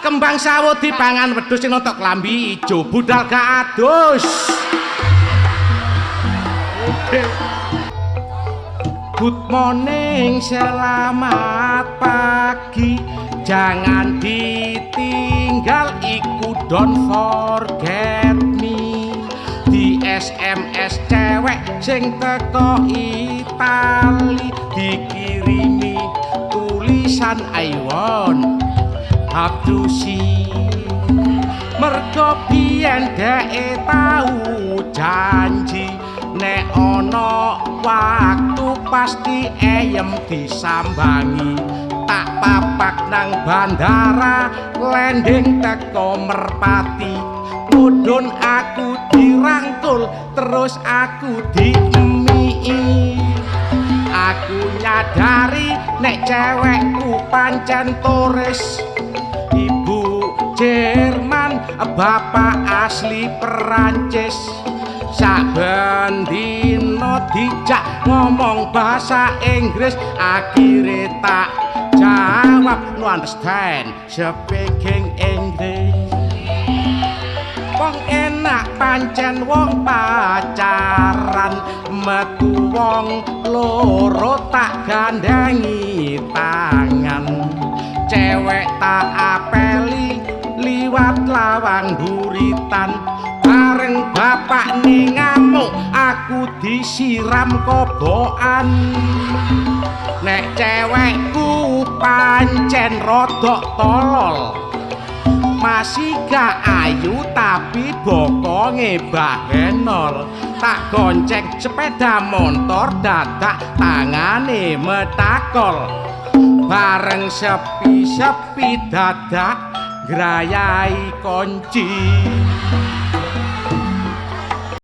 kembang sawut dipangan wedhus sing nontok klambi ijo budal gak adus. Good morning, selamat pagi. Jangan ditinggal, iku don't forget me. Di SMS cewek sing teko Itali dikirimi tulisan I want have to see. Mergo biyen dhek tau janji nek ana waktu pasti ayem disambangi. Tak papak nang bandara landing teko Merpati. Mudhun aku dirangkul terus aku diemii. Aku nyadari nek cewekku pancen turis. Ibu Jerman, bapak asli Perancis. Saben dino dijak ngomong bahasa Inggris, akhire tak jawab no understand speaking English. Wong enak pancen wong pacaran, metu wong loro tak gandengi tangan. Cewek tak apeli liwat lawang buritan. Bareng bapak ning ngamuk aku disiram kobokan. Nek cewekku pancen rodok tolol, masih gak ayu tapi bokonge bahenol. Tak gonceng sepeda motor dadak tangane metakol. Bareng sepi-sepi dadak grayai kunci.